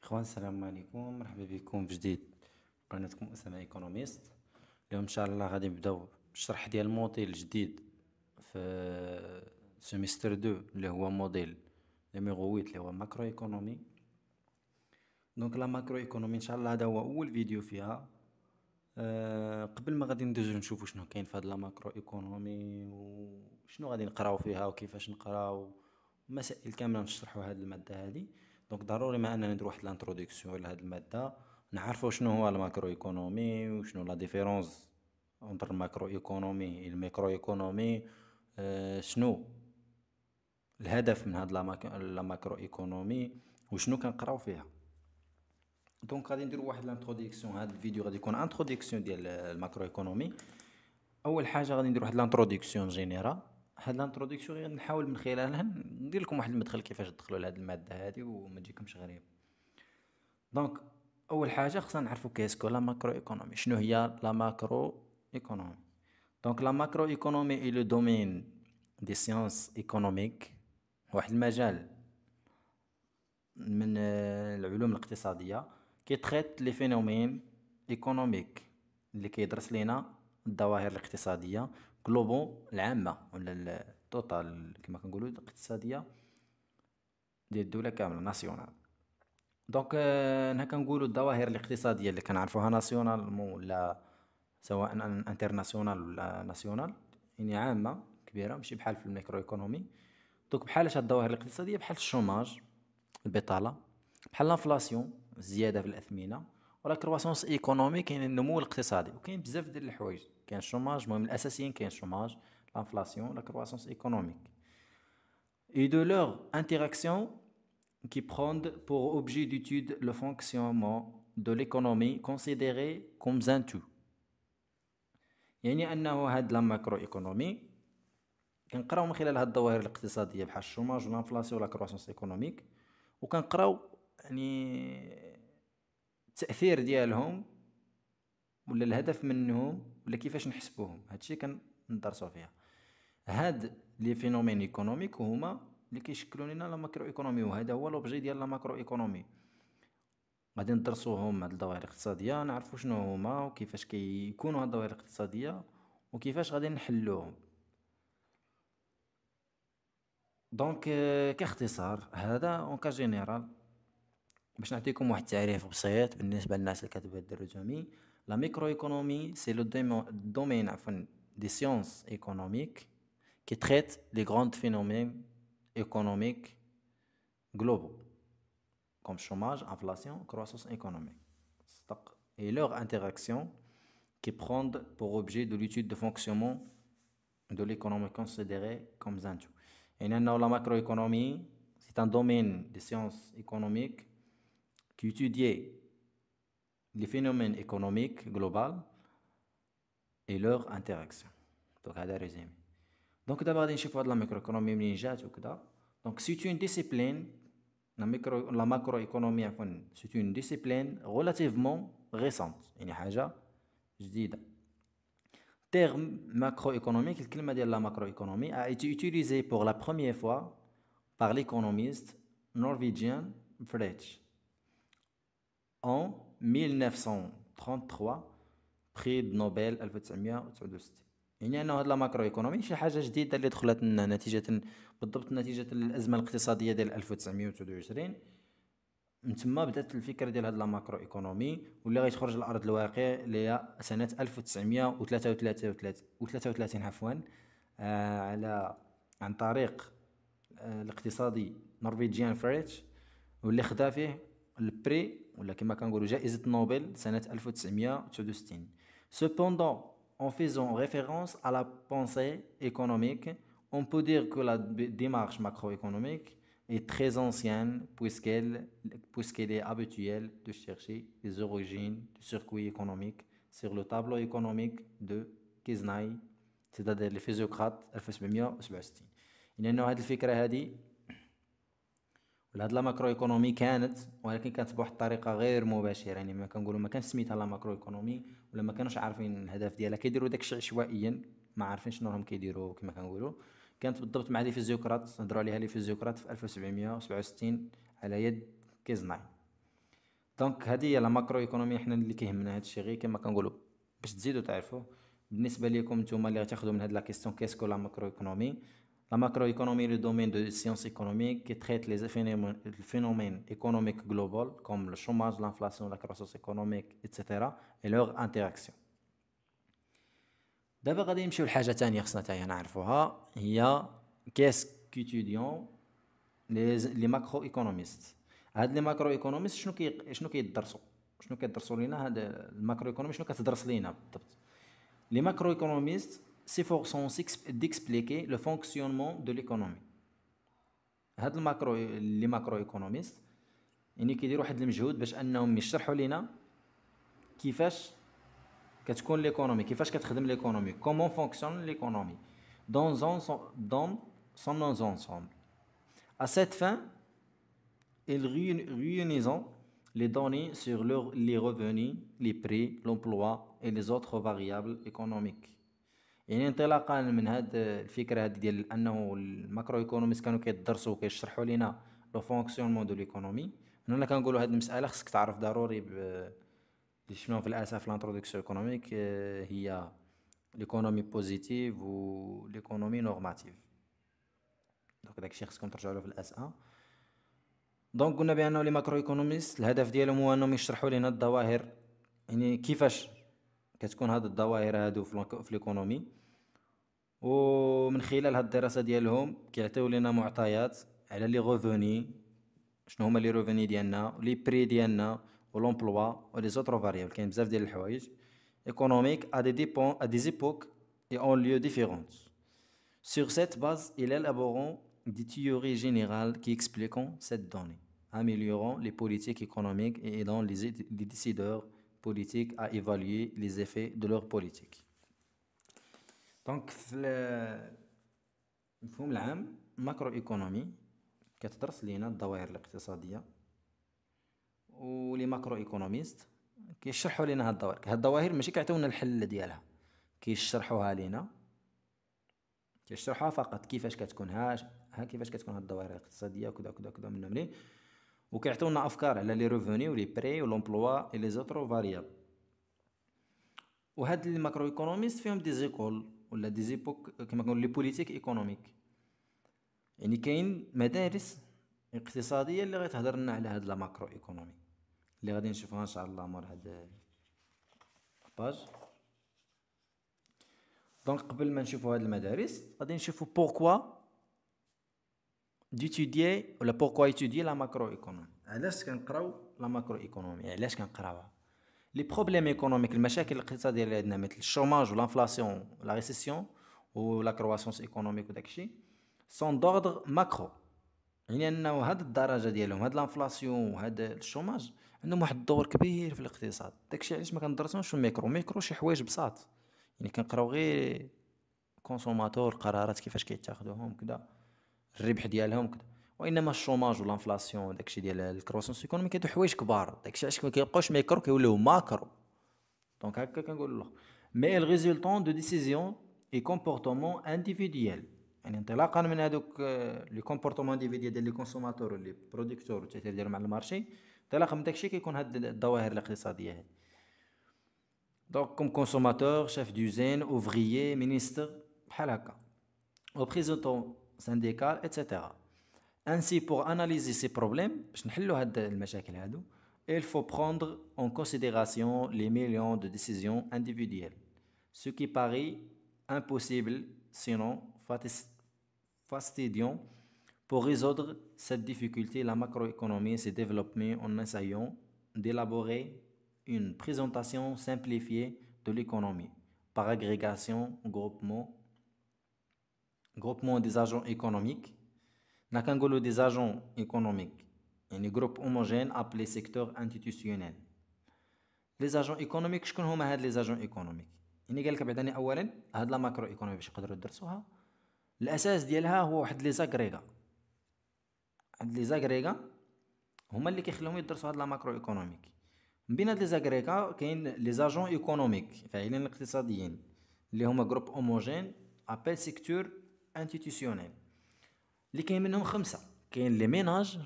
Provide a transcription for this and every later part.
اخوان السلام عليكم، مرحبا بكم في جديد قناتكم اسامه ايكونوميست. اليوم ان شاء الله غادي نبداو بالشرح ديال الموديل الجديد في سيمستر 2 اللي هو موديل نيميرو 8 اللي هو ماكرو ايكونومي. دونك لا ماكرو ايكونومي ان شاء الله هذا هو اول فيديو فيها. قبل ما غادي ندوزو نشوفو شنو كاين في هاد لا ماكرو ايكونومي وشنو غادي نقراو فيها وكيفاش نقراو، مسائل كامله نشرحوا هاد الماده هادي. دونك ضروري ما اننا نديرو واحد الانتروداكسيون لهاد الماده، نعرفوا شنو هو الماكرو ايكونومي وشنو لا ديفيرونس انتر الماكرو ايكونومي الميكرو ايكونومي. شنو الهدف من هاد لا ماكرو ايكونومي وشنو كنقراو فيها. دونك غادي نديرو واحد لانتروداكسيون، هاد الفيديو غادي يكون انتروداكسيون ديال الماكرو ايكونومي. اول حاجه غادي ندير واحد لانتروداكسيون جينيرال. هاد لانتروداكسيون غادي نحاول من خلالها ندير لكم واحد المدخل كيفاش تدخلوا لهاد الماده هادي وما تجيكمش غريب. دونك اول حاجه خصنا نعرفوا كيسكو لا ماكرو ايكونومي. شنو هي لا ماكرو ايكونومي؟ دونك لا ماكرو ايكونومي اي لو دومين دي سيونس ايكونوميك، واحد المجال من العلوم الاقتصاديه كي تريت لي فينومين ايكونوميك اللي كيدرس لينا الظواهر الاقتصاديه جلوبو العامه ولا التوتال كما كنقولوا الاقتصاديه ديال الدوله كامله ناسيونال. دونك هنا كنقولوا الظواهر الاقتصاديه اللي كنعرفوها ناسيونال ولا سواء انترناسيونال ولا ناسيونال، يعني عامه كبيره ماشي بحال في الميكرو ايكونومي. دونك بحال هاد الظواهر الاقتصاديه بحال الشوماج، البطاله، بحال لانفلاسيون الزياده في الاثمنه، ولا كرواسونس ايكونومي كاين النمو الاقتصادي. وكاين بزاف ديال الحوايج، كاين الشوماج المهم الاساسيين، كاين الشوماج لانفلاسيون لا كرواسونس ايكونوميك et de leur interaction qui prennent pour objet d'étude le fonctionnement de l'économie considérée comme un tout. يعني انه هاد لا ماكرو ايكونومي كنقراو من خلال هاد الظواهر الاقتصاديه بحال الشوماج والانفلاسيون ولا كرواسونس ايكونوميك، وكنقراو يعني التاثير ديالهم ولا الهدف منهم ولا كيفاش نحسبوهم. هادشي كندرسوا فيها. هاد لي فينومين ايكونوميك هما اللي كيشكلوا لنا لا ماكرو ايكونومي، وهذا هو لوبجي ديال لا ماكرو ايكونومي. غادي ندرسوهم هاد الظواهر الاقتصاديه، نعرفوا شنو هما وكيفاش كيكونوا هاد الظواهر الاقتصاديه وكيفاش غادي نحلوهم. دونك كاختصار هذا اون كا جينيرال باش نعطيكم واحد التعريف بسيط بالنسبه للناس اللي كتبغي الدرجامي. لا ميكرو ايكونومي سي لو دومين عفوا دي سيونس ايكونوميك qui traite les grands phénomènes économiques globaux comme chômage, inflation, croissance économique et leur interaction qui prennent pour objet de l'étude de fonctionnement de l'économie considérée comme un tout. Et la macroéconomie, c'est un domaine des sciences économiques qui étudie les phénomènes économiques globaux et leur interaction. Donc, هذا résumé. دونك دابا غادي نشوفوا هاد لا ميكرو ايكونومي منين جات وكذا. دونك سي اون ديسيبلين لا ماكرو ايكونومي عفوا سي اون ديسيبلين ريلاتيفمون ريسونت، يعني حاجه جديده. تيرم ماكرو ايكونوميك، الكلمه ديال لا ماكرو ايكونومي a été utilisée pour la première fois par l'économiste norvégien Friedrich en 1933 prix de Nobel 1969. يعني انه هاد لا ماكرو ايكونومي شي حاجه جديده اللي دخلت لنا نتيجه بالضبط نتيجه الازمه الاقتصاديه ديال 1929. من تما بدات الفكره ديال هاد لا ماكرو ايكونومي واللي غيتخرج لارض الواقع اللي هي سنه 1933 عفوا على عن طريق الاقتصادي نرويجيان فريتش، واللي خدا فيه البري ولا كما كنقولوا جائزه نوبل سنه 1969. Cependant, en faisant référence à la pensée économique, on peut dire que la démarche macroéconomique est très ancienne puisqu'elle est habituelle de chercher les origines du circuit économique sur le tableau économique de Kiznai, c'est-à-dire les physiocrates 1767. لأنه هذه الفكرة هذه هاد لا ماكرو ايكونومي كانت، ولكن كانت بواحد الطريقه غير مباشره. يعني ما كنقولوا ما كانش سميتها لا ماكرو ايكونومي ولا ما كانوش عارفين الهدف ديالها، كيديروا داكشي عشوائيا ما عارفين شنو راهم كيديروا كما كنقولوا. كانت بالضبط مع لي فيزيوقراط، هضروا عليها لي فيزيوقراط في 1767 على يد كيزناي. دونك هذه هي لا ماكرو ايكونومي، حنا اللي كيهمنا هذا الشيء غير كما كنقولوا باش تزيدوا تعرفوا. بالنسبه لكم نتوما اللي غتاخذوا من هاد لا كيسيون كيسكو لا ماكرو ايكونومي. La macroéconomie est le domaine de sciences économiques qui traite les phénomènes économiques globaux comme le chômage, l'inflation, la croissance économique, etc. et leurs interactions. دابا غادي نمشيو لحاجه ثانيه خصنا حتى هي نعرفوها، هي كيس كيتوديون لي ماكرو ايكونوميست. هاد لي ماكرو ايكونوميست شنو كيدرسوا، شنو كيدرسوا لينا هاد الماكرو ايكونومي، شنو كتدرس لينا بالضبط. لي ماكرو ايكونوميست s'efforçant d'expliquer le fonctionnement de l'économie. هاد لي ماكرو ايكونوميست يعني كيديروا واحد المجهود باش انهم يشرحوا لينا كيفاش كتكون ليكونومي، كيفاش كتخدم ليكونومي، comment fonctionne l'économie dans son ensemble. À cette fin, ils réunissent les données sur les revenus, les prix, l'emploi et les autres variables économiques. يعني انطلاقا من هاد الفكره هذه ديال انه الماكرو ايكونوميست كانوا كيدرسوا وكيشرحوا لينا لو فونكسيونمون دو ليكونومي. هنا كنقولوا هاد المساله خصك تعرف ضروري اللي شفناهم في الاساس في الانتروداكسيون ايكونوميك، هي ليكونومي بوزيتيف و ليكونومي نورماتيف. دونك داكشي خصكم ترجعوا له في الاس ا. دونك قلنا بانه لي ماكرو ايكونوميست الهدف ديالهم هو انهم يشرحوا لنا الظواهر، يعني كيفاش كتكون هاد الظواهر هادو في ليكونومي، ومن خلال هاد الدراسه ديالهم كيعطيو لنا معطيات على لي ريفوني، شنو هما لي ريفوني ديالنا، لي بري ديالنا، ولومبلوا و لي زوتر فاريابل. كاين بزاف ديال الحوايج économiques à des époques et en lieux différents. Sur cette base, ils élaborent des théories générales qui expliquent cette donnée, améliorant les politiques économiques et aidant les décideurs politiques à évaluer les effets de leurs politiques. دونك في المفهوم العام الماكرو ايكونومي كتدرس لينا الظواهر الاقتصاديه، ولي ماكرو ايكونوميست كيشرحوا لينا هاد الظواهر ماشي كيعطيونا الحل ديالها، كيشرحوها لينا، كيشرحوها فقط كيفاش كتكون كيفاش كتكون هاد الظواهر الاقتصاديه وكذا كذا كذا من ملي، وكيعطيونا افكار على لي ريفوني ولي بري ولومبلوا اي لي زوتر فاريابل. وهاد لي ماكرو ايكونوميست فيهم دي زيكول ولا دي زيبوك كما كنقولوا لي بوليتيك ايكونوميك، يعني كاين مدارس اقتصاديه اللي غتهضر لنا على هاد لا ماكرو ايكونومي اللي غادي نشوفها ان شاء الله مور هاد الباج. دونك قبل ما نشوفوا هاد المدارس غادي نشوفوا بوركوا ديتوديي ولا بوركوا ايتوديي لا ماكرو ايكونومي. علاش كنقراو لا ماكرو ايكونومي، علاش كنقراوها؟ لي بروبليم ايكونوميك، المشاكل الاقتصاديه اللي عندنا مثل الشوماج والانفلاسيون ولا ريسيسيون ولا كرواسونس ايكونوميك وداكشي سون دوردر ماكرو، يعني انه هاد الدرجه ديالهم هاد الانفلاسيون وهاد الشوماج عندهم واحد الدور كبير في الاقتصاد. داكشي علاش ما كندرسوش في الميكرو شي حوايج بساط، يعني كنقراو غير كونسوماتور، قرارات كيفاش كيتاخذوهم كذا، الربح ديالهم كذا. وانما الشوماج والانفلاسيون داكشي ديال الكروسونس ايكونوميك هادو حوايج كبار، داكشي علاش ما كيبقاوش ميكرو كيوليو ماكرو. دونك هكا كنقول له مي الريزولطون دو ديسيزيون اي كومبورتمون انديفيديوال، يعني انطلاقا من هذوك لي كومبورتمون انديفيديوال ديال لي كونسوماتور ولي برودكتور والتاثير ديالهم على المارشي، انطلاقا من داكشي كيكون هاد الظواهر الاقتصاديه هادي. دونك كوم كونسوماتور، شيف دوزين، اوفريي، مينيستر، بحال هكا، ريبريزونطون syndical, etc. Ainsi, pour analyser ces problèmes, باش نحلوا هاد المشاكل هادو، il faut prendre en considération les millions de décisions individuelles, ce qui paraît impossible, sinon fastidiant. Pour résoudre cette difficulté, la macroéconomie s'est développée en essayant d'élaborer une présentation simplifiée de l'économie par agrégation, groupement des agents économiques. Nous avons des agents économiques, un groupe homogène appelé secteur institutionnel. Les agents économiques, شكون هما هاد les agents économiques؟ يعني قال لك بعدني اولا هاد لا ماكرو ايكونومي باش يقدروا يدرسوها الاساس ديالها هو واحد لي زاغريغا. هاد لي زاغريغا هما اللي كيخليهم يدرسوا هاد لا ماكرو ايكونوميك. من بين هاد لي زاغريغا كاين لي زاجون ايكونوميك فاعلين الاقتصاديين اللي هما جروب هوموجين ابل سيكتور انستيتيوشنيل، اللي كاين منهم 5. كاين لي ميناج،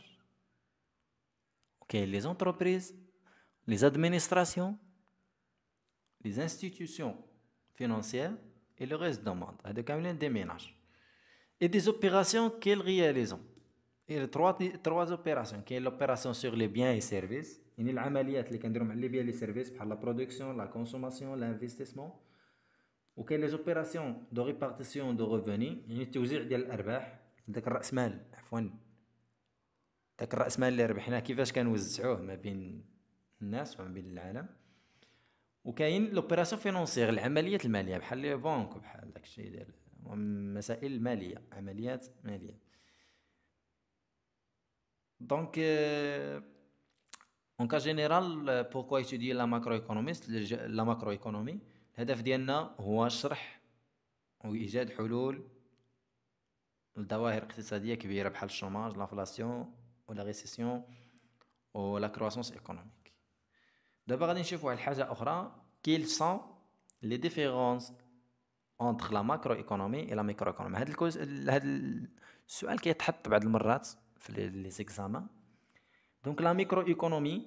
وكاين لي زونتربريز، les administrations, les institutions financières et le reste du monde. هذا كاملين des ménages. Et des opérations qu'ils réalisent. Et les trois opérations. كاين l'opération sur les biens et services. يعني العمليات اللي كنديرو مع les biens et les services بحال la production, la consommation, l'investissement. وكاين les opérations de répartition de revenus يعني التوزيع ديال الارباح. داك الراس مال عفوا داك الراس مال اللي ربحناه كيفاش كنوزعوه ما بين الناس وما بين العالم. وكاين لوبيراسيون فينونسيير العمليات الماليه بحال لي بنك وبحال داكشي ديال مسائل الماليه عمليات ماليه. دونك اون كا جينيرال بوركوا ايتوديي لا ماكرو ايكونومي الهدف ديالنا هو شرح وايجاد حلول لظواهر اقتصاديه كبيره بحال الشوماج لانفلاسيون ولا ريسيسيون ولا كرواسونس ايكونوميك. دابا غادي نشوفوا واحد الحاجه اخرى كيل سون لي ديفيرونس entre la macroéconomie et la microéconomie. هذا السؤال كيتحط بعض المرات في لي زيكزامان. دونك لا ميكرويكونومي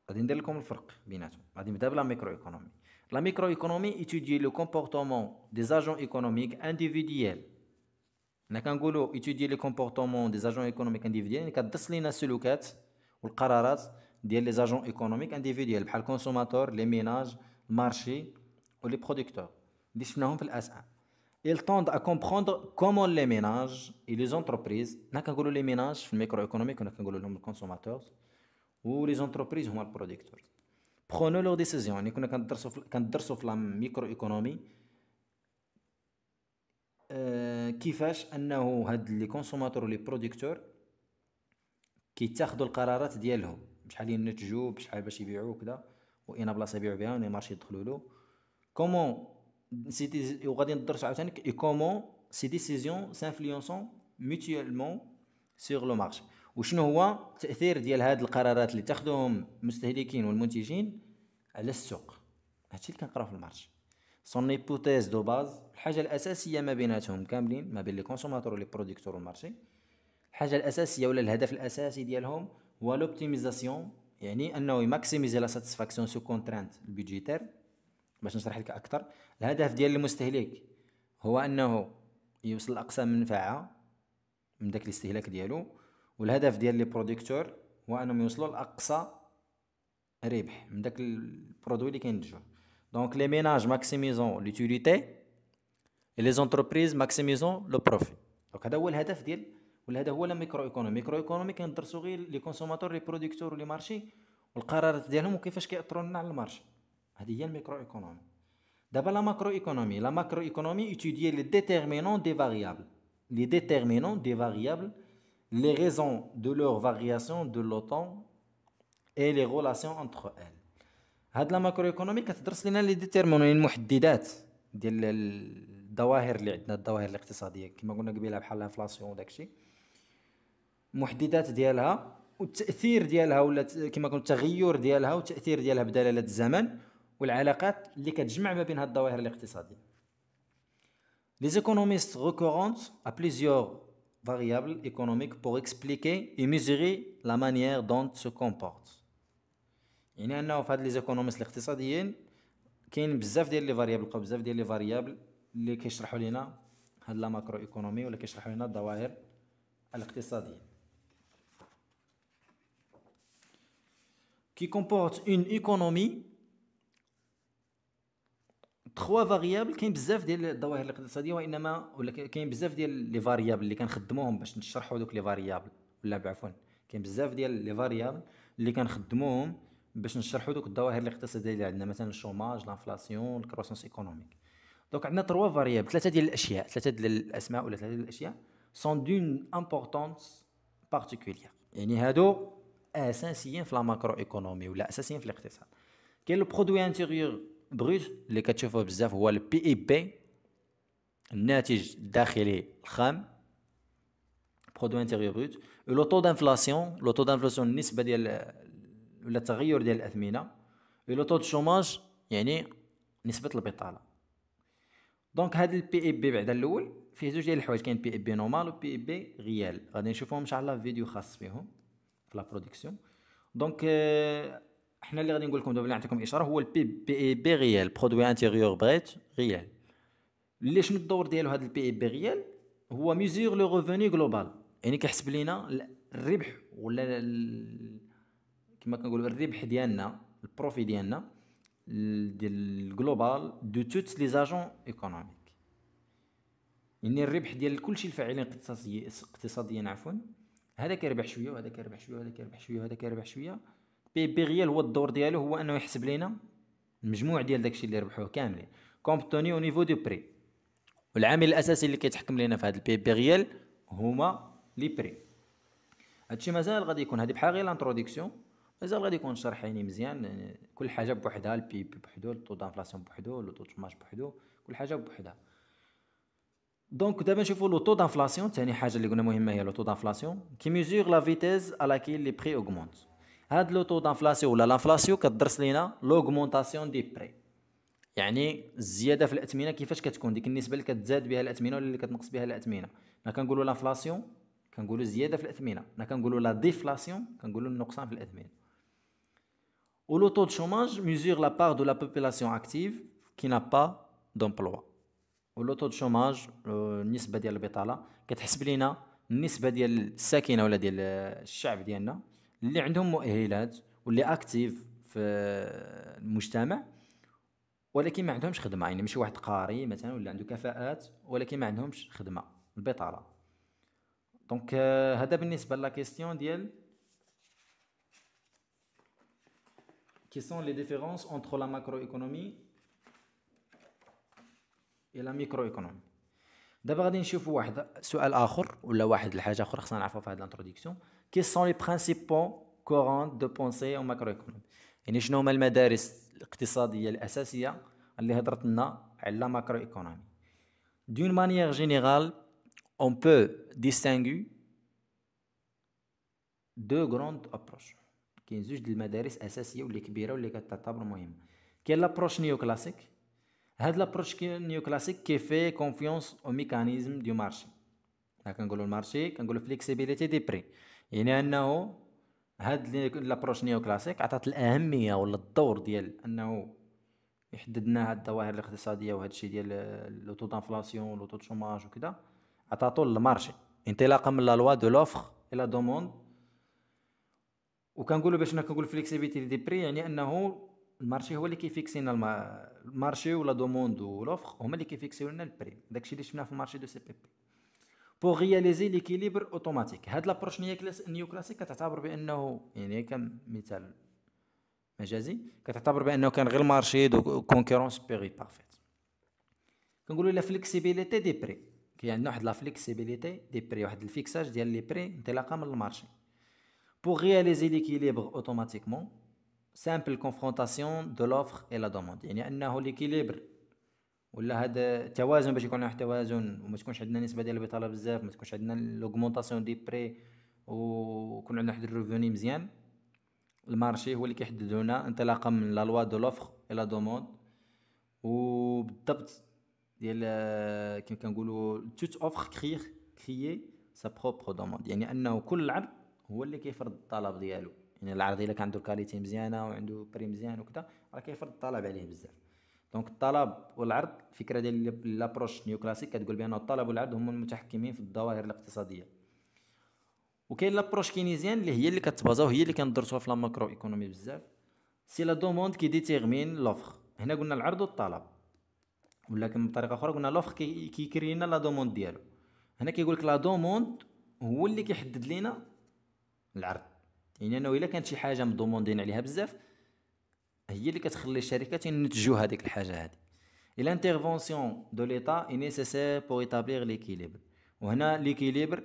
غادي ندير لكم الفرق بيناتهم. غادي نبدا بلا ميكرويكونومي. لا ميكرويكونومي étudie le comportement des agents économiques individuels. حنا كنقولوا étudier les comportements des agents économiques individuels يعني كتدرس لينا السلوكات والقرارات ديال لي زاجون ايكونوميك انديفيديوال بحال الكونسوماتور لي ميناج المارشي ولي برودكتور اللي شفناهم في الاس ان. ils tendent à comprendre comment les ménages et les entreprises حنا كنقولوا لي ميناج في الميكرو ايكونوميك ولا كنقولوا لهم الكونسوماتور و لي زونتربريز هما البرودكتور prenons leurs décisions. يعني كنا كندرسوا في لا ميكرو ايكونومي كيفاش انه هاد لي كونسوماتور ولي برودكتور كيتاخذوا القرارات ديالهم بشحال ينتجوا بشحال باش يبيعوا وكذا واين بلاصه يبيعوا بها وين مارشي يدخلوا له كومون سي وغادي ندرسوا عاوتاني اي كومون سي ديسيزيون سانفلونسون ميوتويلمون سور لو مارشي وشنو هو التاثير ديال هاد القرارات اللي تاخذوهم المستهلكين والمنتجين على السوق. هادشي اللي كنقراو في المارشي سون ايبوتيز دو باز. الحاجه الاساسيه ما بيناتهم كاملين ما بين لي كونسوماتور ولي برودكتور والمارشي الحاجه الاساسيه ولا الهدف الاساسي ديالهم هو لوبتيميزاسيون يعني انه يماكسيميزي لا ساتيسفاكسيون سو كونترانت البيدجيتير. باش نشرح لك اكثر الهدف ديال المستهلك هو انه يوصل لاقصى منفعه من داك الاستهلاك ديالو والهدف ديال لي برودكتور هو انهم يوصلوا لاقصى ربح من داك البرودوي اللي كينتجوه. دونك لي ميناج ماكسيميزون لوتيليتي اي لي زونتربريز ماكسيميزون لو بروفي. دونك هذا هو الهدف ديال ولا هذا هو لا ميكرو ايكونومي. ميكرو ايكونومي كندرسوا غير لي كونسوماتور لي برودكتور ولي مارشي والقرارات ديالهم وكيفاش كيأثروا لنا على المارشي. هذه هي الميكرو ايكونومي. دابا لا ماكرو ايكونومي لا ماكرو ايكونومي étudie les déterminants des variables les déterminants des variables les raisons de leur variation de l'automne et les relations entre elles. هاد لا ماكرو ايكونومي كتدرس لنا لي ديتيرمينون المحددات ديال الظواهر اللي عندنا الظواهر الاقتصاديه كما قلنا قبيله بحال الانفلاسيون وداكشي المحددات ديالها والتاثير ديالها ولا كما قلت التغير ديالها والتاثير ديالها بدلاله الزمن والعلاقات اللي كتجمع ما بين هاد الظواهر الاقتصاديه. Les économistes recourent à plusieurs variables économiques pour expliquer et mesurer la manière dont se comportent. يعني انه في هاد لي زيكونوميست الاقتصاديين كاين بزاف ديال لي فاريابل لقاو بزاف ديال لي فاريابل اللي كيشرحوا لنا هاد لا ماكرو ايكونومي ولا كيشرحوا لنا الظواهر الاقتصاديه. qui comporte une économie trois variables. كاين بزاف ديال الظواهر الاقتصاديه وانما ولا كاين بزاف ديال لي فاريابل اللي كنخدموهم باش نشرحوا دوك لي فاريابل ولا بعفوا كاين بزاف ديال لي فاريابل اللي كنخدموهم باش نشرحوا دوك الظواهر الاقتصاديه اللي عندنا مثلا الشوماج لانفلاسيون الكروسونس ايكونوميك. دونك عندنا trois فاريابل ثلاثه ديال الاشياء ثلاثه ديال الاسماء ولا ثلاثه ديال الاشياء sont d'une importance particulière يعني هادو اساسيين في لا ماكرو ايكونومي ولا اساسيين في الاقتصاد. كاين لو برودوي انتيريور بروت اللي كتشوفوه بزاف هو البي اي بي الناتج الداخلي الخام برودوي انتيريور بروت. لو طو دانفلاسيون النسبه ديال ولا التغير ديال الاثمنه. لو طو دو شوماج يعني نسبه البطاله. دونك هذا البي اي بي بعدا الاول فيه زوج ديال الحوايج كاين بي اي بي نورمال و بي اي بي ريال غادي نشوفوهم ان شاء الله في فيديو خاص بهم في لا برودكسيون. دونك احنا اللي غادي نقول لكم دابا اللي نعطيكم اشاره هو البي اي بي ريال، برودوي انتيريور بريت ريال. اللي شنو الدور ديالو هذا البي اي بي ريال؟ هو ميزور لو ريفوني جلوبال، يعني كيحسب لينا الربح ولا كما كنقولوا الربح ديالنا، البروفي ديالنا ديال الجلوبال دو توت لي زاجون ايكونوميك، يعني الربح ديال كلشي الفاعلين اقتصاديا عفوا. هذا كيربح شويه وهذا كيربح شويه وهذا كيربح شويه وهذا كيربح شويه. بي بي ريال هو الدور ديالو هو انه يحسب لينا المجموع ديال داكشي اللي ربحوه كاملين كومبتوني او نيفو دو بري. والعامل الاساسي اللي كيتحكم لينا في هذا البي بي ريال هما لي بري. هادشي مازال غادي يكون، هادي بحال غير لانتروداكسيون، مازال غادي يكون شرح يعني مزيان، يعني كل حاجه بوحدها، البي بي بوحدو، الطو دانفلاسيون بوحدو، لو طو شوماج بوحدو، كل حاجه بوحدها. دونك دابا نشوفوا لو طو دانفلاسيون، ثاني حاجه اللي قلنا مهمه هي لو طو دانفلاسيون كي ميزور لا فيتيز على لاكيل لي بري اوغمونت. هاد لو طو دانفلاسيون ولا لانفلاسيون كتدرس لينا لوغمونطاسيون دي بري، يعني الزياده في الاثمنه كيفاش كتكون، ديك النسبه اللي كتزاد بها الاثمنه ولا اللي كتنقص بها الاثمنه. حنا كنقولوا لانفلاسيون كنقولوا زياده في الاثمنه، حنا كنقولوا لا ديفلاسيون كنقولوا النقصان في الاثمنه. و لو طو دو شوماج ميزور لا بار دو لا بوبولاسيون اكتيف كي نا با دومبلوا. و لو طو دو شوماج النسبه ديال البطاله كتحسب لينا النسبه ديال الساكنه ولا ديال الشعب ديالنا اللي عندهم مؤهلات واللي اكتيف في المجتمع ولكن ما عندهمش خدمه، يعني ماشي واحد قاري مثلا ولا عنده كفاءات ولكن ما عندهمش خدمه، البطاله. دونك هذا بالنسبه لا كيسيون ديال qui sont les différences entre la macroéconomie et la microéconomie. دابا غادي نشوفوا واحد سؤال اخر ولا واحد الحاجه اخرى خصنا نعرفوها في هذه الانتروداكسيون. كي سون لي برينسيپaux كورون دو بونسي او ماكرويكونومي، يعني شنو هما المدارس الاقتصاديه الاساسيه اللي هضرت لنا على لا ماكرويكونومي. دون مانيير جينيرال on peut distinguer deux grandes approches. كاين زوج د المدارس اساسيه واللي كبيره واللي كتعتبر مهمه. كاين لابروش نيو كلاسيك، هاد لابروش نيو كلاسيك كيفي كونفيونس او ميكانيزم دو مارشي. كنقولوا المارشي كنقولوا فليكسيبيليتي دي بري، يعني انه هاد لابروش نيو كلاسيك عطات الاهميه ولا الدور ديال انه يحدد لنا هاد الظواهر الاقتصاديه وهذا الشيء ديال لو تو دانفلاسيون لو تو شوماج وكذا، عطاتو للمارشي انطلاقا من لا لوا دو لوفر الى دوموند. وكنقولوا باش كنقول فليكسيبيتي دي بري يعني انه المارشي هو اللي كيفيكسينا المارشي ولا دوموند ولوفر هما اللي كيفيكسيو لنا البري. داكشي اللي شفناه في المارشي دو سي بي بي بور رياليزي ليكيليبر اوتوماتيك. هاد لابروش نيو كلاسيك كتعتبر بانه يعني كمثال مجازي كتعتبر بانه كان غير المارشي دو كونكورونس بيري بارفيت. كنقولوا لا فليكسيبيليتي دي بري، كاين عندنا واحد لا فليكسيبيليتي دي بري، واحد الفيكساج ديال لي بري انطلاقا من المارشي. Pour réaliser l'équilibre automatiquement, simple confrontation de l'offre et la demande، يعني انه l'équilibre ولا هذا التوازن باش يكون واحد التوازن وما تكونش عندنا نسبه ديال البطاله بزاف، ما تكونش عندنا لوغمونطاسيون دي بري ويكون عندنا واحد الريفوني مزيان. المارشي هو اللي كيحدد لنا انطلاقا من لا لوا دو لوفر اي لا دوموند وبالضبط ديال كيما كنقولوا توت اوفر كريي سا بروبر دوموند، يعني انه كل عرض هو اللي كيفرض الطلب ديالو. يعني العرض الا كان عنده كاليتي مزيانه وعنده بري مزيان وكذا راه كيفرض الطلب عليه بزاف. دونك الطلب والعرض، الفكره ديال لابروش نيو كلاسيك كتقول بان الطلب والعرض هما المتحكمين في الظواهر الاقتصاديه. وكاين لابروش كينيزيان اللي هي اللي كتبازاو هي اللي كندرسوها في لا ماكرو ايكونومي بزاف، سي لا دوموند كي ديتيرمين لوفر. هنا قلنا العرض والطلب، ولكن بطريقه اخرى قلنا لوفر كيكري لنا لا دوموند ديالو. هنا كيقول لك لا دوموند هو اللي كيحدد لينا العرض، يعني انه الا كانت شي حاجه مضموندين عليها بزاف هي اللي كتخلي الشركات ينتجوا هذيك الحاجه هذه. الا انترفونسيون دو ليتا اي نيسيسير بور ايتابلير ليكيليبر. وهنا ليكيليبر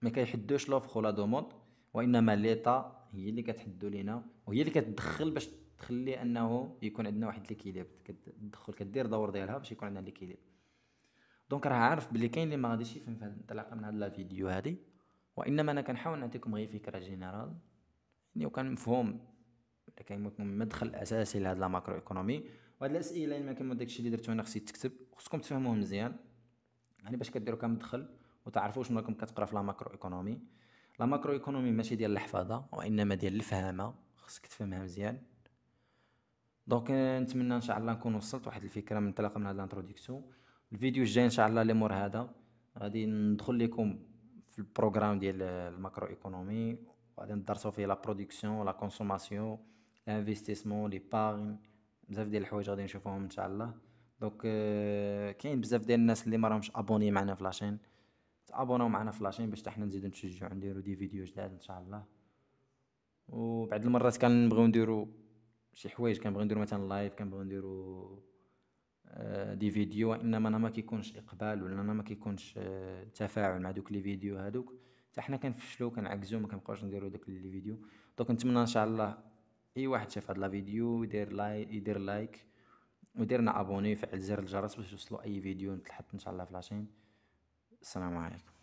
ما كيحدوش لوفر ولا دوموند، وانما ليتا هي اللي كتحدو لينا وهي اللي كتدخل باش تخلي انه يكون عندنا واحد ليكيليبر، كتدخل كدير دور ديالها باش يكون عندنا ليكيليبر. دونك راه عارف بلي كاين اللي ما غاديش يفهم في هذه الانطلاقه من هذا الفيديو هذه، وانما انا كنحاول نعطيكم غير فكره جينيرال يعني وكان مفهوم كاين مدخل اساسي لهاد لا ماكرو ايكونومي. وهاد الاسئله ما كان داكشي اللي درتو انا خصني تكتب خصكم تفهموه مزيان، يعني باش كديروا كمدخل وتعرفوا شنو راكم كتقرا في لا ماكرو ايكونومي. لا ماكرو ايكونومي ماشي ديال الحفاظه وانما ديال الفهامه، خصك تفهمها مزيان دونك نتمنى ان شاء الله نكون وصلت واحد الفكره من انطلاقا من هذا الانتروديكسيون. الفيديو الجاي ان شاء الله اللي مور هذا غادي ندخل لكم في البروغرام ديال الماكرو ايكونومي، وغادي ندرسوا فيه لا برودكسيون، لا كونسوماسيون، الانفستيسمون، لي باغ، بزاف ديال الحوايج غادي نشوفوهم ان شاء الله. دونك كاين بزاف ديال الناس اللي ما راهمش ابوني معنا في لاشين، تابوناو معنا في لاشين باش حتى حنا نزيدو نتشجعو نديرو دي فيديو جداد ان شاء الله. وبعد المرات كنبغيو نديرو شي حوايج، كنبغيو نديرو مثلا لايف، كنبغيو نديرو دي فيديو، وانما انا ما كيكونش اقبال ولا انا ما كيكونش تفاعل مع دوك لي فيديو هادوك، حتى حنا كنفشلو كنعكزو ما كنبقاوش نديرو دوك لي فيديو. دونك نتمنى ان شاء الله اي واحد شاف هاد لا فيديو يدير لايك وديرنا ابوني، فعل زر الجرس باش يوصلو اي فيديو نتحط ان شاء الله في لاشين. السلام عليكم.